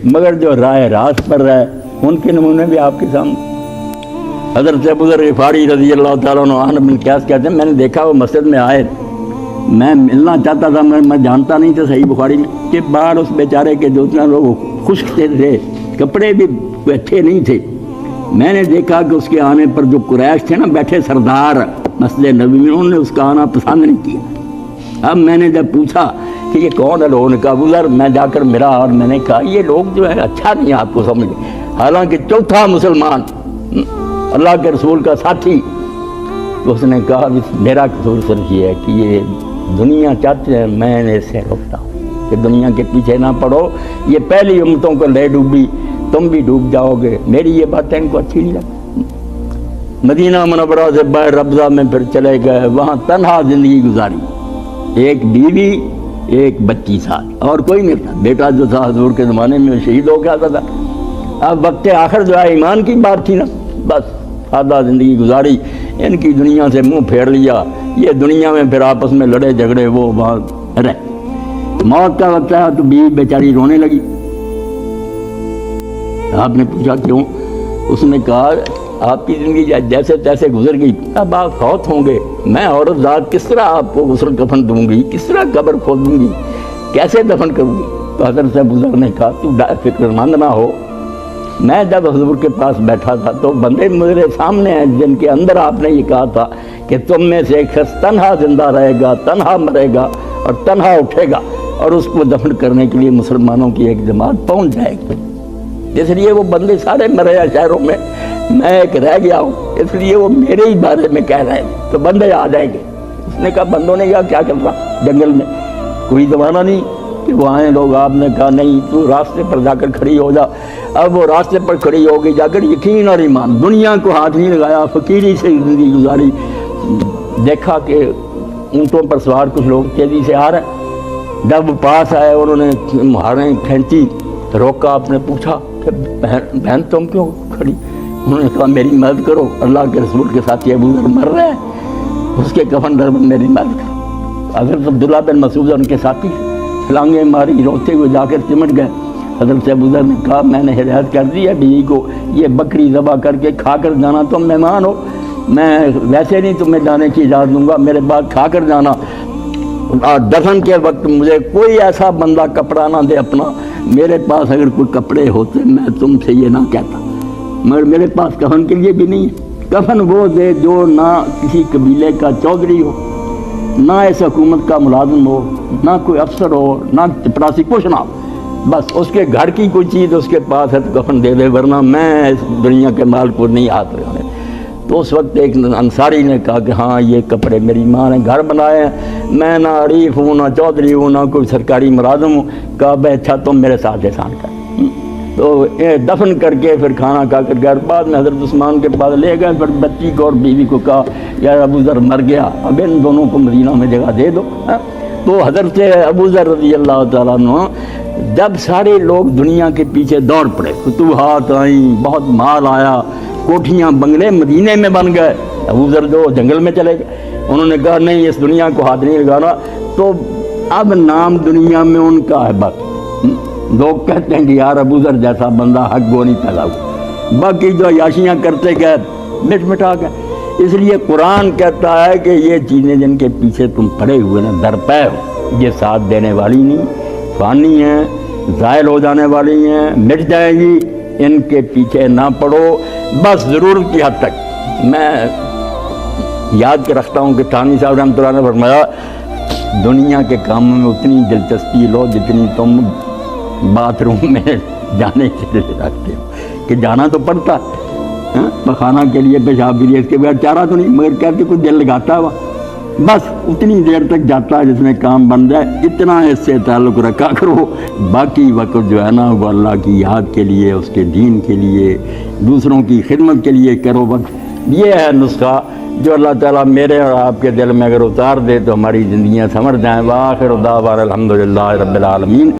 مگر جو راہ راست پر رہے ان کے نمونے بھی آپ کے سامنے۔ حضرت ابو ذر غفاری رضی اللہ تعالیٰ عنہ بن قیاس کہتے ہیں میں نے دیکھا وہ مسجد میں آئے، میں ملنا چاہتا تھا، میں جانتا نہیں تھا صحیح بخاری میں کہ باہر اس بیچارے کے جو اتنا لوگ خشک تھے، کپڑے بھی اچھے نہیں تھے۔ میں نے دیکھا کہ اس کے آنے پر جو قریش تھے نا بیٹھے سردار مسجد نبوی میں، انہوں نے اس کا آنا پسند نہیں کیا۔ اب میں نے جب پوچھا کہ یہ کون ہے، لوگوں نے کہا ابو ذر، میں جا کر ملا اور میں نے کہا یہ لوگ جو ہے اچھا نہیں آپ کو سمجھ، حالانکہ چوتھا مسلمان اللہ کے رسول کا ساتھی۔ تو اس نے کہا میرا قصور صرف یہ ہے کہ یہ دنیا چاہتے ہیں، میں نے اسے روکتا ہوں کہ دنیا کے پیچھے نہ پڑو، یہ پہلی امتوں کو لے ڈوبی، تم بھی ڈوب جاؤ گے۔ میری یہ باتیں ان کو اچھی نہیں لگتی۔ مدینہ منورہ سے باہر ربضہ میں پھر چلے گئے، وہاں تنہا زندگی گزاری، ایک بیوی ایک بچی ساتھ، اور کوئی نہیں تھا۔ بیٹا جو تھا حضور کے زمانے میں شہید ہو گیا تھا۔ اب وقت آخر جو ہے ایمان کی بات تھی نا، بس سادہ زندگی گزاری، ان کی دنیا سے منہ پھیر لیا، یہ دنیا میں پھر آپس میں لڑے جھگڑے، وہ وہاں رہے۔ موت کا وقت ہے تو بیوی بیچاری رونے لگی۔ آپ نے پوچھا کیوں؟ اس نے کہا آپ کی زندگی جیسے تیسے گزر گئی، اب آپ فوت ہوں گے، میں عورت ذات کس طرح آپ کو غسل کفن دوں گی، کس طرح قبر کھودوں گی، کیسے دفن کروں گی؟ تو حضرت ابو ذر نے کہا تو فکر مند نہ ہو، میں جب حضور کے پاس بیٹھا تھا تو بندے میرے سامنے ہیں جن کے اندر آپ نے یہ کہا تھا کہ تم میں سے ایک شخص تنہا زندہ رہے گا، تنہا مرے گا اور تنہا اٹھے گا، اور اس کو دفن کرنے کے لیے مسلمانوں کی ایک جماعت پہنچ جائے گی۔ اس لیے وہ بندے سارے مرے ہیں شہروں میں، میں ایک رہ گیا ہوں، اس لیے وہ میرے ہی بارے میں کہہ رہے ہیں، تو بندے آ جائیں گے۔ اس نے کہا بندوں نے کیا کرنا جنگل میں، کوئی زمانہ نہیں کہ وہ آئیں لوگ۔ آپ نے کہا نہیں، تو راستے پر جا کر کھڑی ہو جا۔ اب وہ راستے پر کھڑی ہو گئی، جا کر یقین اور ایمان، دنیا کو ہاتھ نہیں لگایا، فقیری سے زندگی گزاری۔ دیکھا کہ اونٹوں پر سوار کچھ لوگ تیزی سے آ رہے ہیں، جب پاس آئے انہوں نے مہاریں کھینچی، روکا، آپ نے پوچھا کہ بہن تم کیوں کھڑی؟ انہوں نے کہا میری مدد کرو، اللہ کے رسول کے ساتھ ابو ذر مر رہے ہیں، اس کے کفن در میں میری مدد کرو۔ حضرت عبداللہ بن مسعود ان کے ساتھی چھلانگیں ماری، روتے ہوئے جا کر چمٹ گئے۔ حضرت ابو ذر نے کہا میں نے ہدایت کر دی ہے بیوی کو، یہ بکری ذبح کر کے کھا کر جانا، تم مہمان ہو، میں ویسے نہیں تمہیں جانے کی اجازت دوں گا، میرے بعد کھا کر جانا، اور دفن کے وقت مجھے کوئی ایسا بندہ کپڑا نہ دے اپنا، میرے پاس اگر کوئی کپڑے ہوتے میں تم سے یہ نہ کہتا، مگر میرے پاس کفن کے لیے بھی نہیں ہے۔ کفن وہ دے جو نہ کسی قبیلے کا چودھری ہو، نہ اس حکومت کا ملازم ہو، نہ کوئی افسر ہو، نہ چپراسی، کچھ نہ ہو، بس اس کے گھر کی کوئی چیز اس کے پاس ہے تو کفن دے دے، ورنہ میں اس دنیا کے مال کو نہیں ہاتھ لگانے۔ تو اس وقت ایک انصاری نے کہا کہ ہاں یہ کپڑے میری ماں نے گھر بنائے ہیں، میں نہ عریف ہوں، نہ چودھری ہوں، نہ کوئی سرکاری ملازم ہوں۔ کہا بھائی اچھا تم میرے ساتھ احسان کر۔ تو دفن کر کے پھر کھانا کھا کر گھر، بعد میں حضرت عثمان کے پاس لے گئے، پھر بچی کو اور بیوی کو کہا یار ابو ذر مر گیا، اب ان دونوں کو مدینہ میں جگہ دے دو۔ تو حضرت ابو ذر رضی اللہ تعالیٰ عنہ جب سارے لوگ دنیا کے پیچھے دوڑ پڑے، فتوحات آئیں، بہت مال آیا، کوٹھیاں بنگلے مدینے میں بن گئے، ابو ذر جو جنگل میں چلے گئے، انہوں نے کہا نہیں اس دنیا کو ہاتھ نہیں لگانا۔ تو اب نام دنیا میں ان کا ہے، بس لوگ کہتے ہیں کہ یار ابو ذر جیسا بندہ حق گو نہیں پیدا ہوا، باقی جو عیاشیاں کرتے گئے مٹ مٹا گئے۔ اس لیے قرآن کہتا ہے کہ یہ چیزیں جن کے پیچھے تم پڑے ہوئے نا درپے ہو، یہ ساتھ دینے والی نہیں، فانی ہیں، زائل ہو جانے والی ہیں، مٹ جائیں گی، ان کے پیچھے نہ پڑو، بس ضرورت کی حد تک۔ میں یاد کے رکھتا ہوں کہ تھانی صاحب رحمۃ اللہ نے فرمایا دنیا کے کاموں میں اتنی دلچسپی لو جتنی تم باتھ روم میں جانے کے لیے رکھتے ہو، کہ جانا تو پڑتا ہے پخانہ کے لیے، پیشاب کے لیے، اس کے بغیر چارہ تو نہیں، مگر کہتے کوئی دل لگاتا ہے وہاں، بس اتنی دیر تک جاتا ہے جس میں کام بن جائے، اتنا اس سے تعلق رکھا کرو، باقی وقت جو ہے نا وہ اللہ کی یاد کے لیے، اس کے دین کے لیے، دوسروں کی خدمت کے لیے کرو وقت۔ یہ ہے نسخہ جو اللہ تعالیٰ میرے اور آپ کے دل میں اگر اتار دے تو ہماری زندگیاں سنور جائیں۔ وآخر دعوانا الحمدللہ رب العالمین۔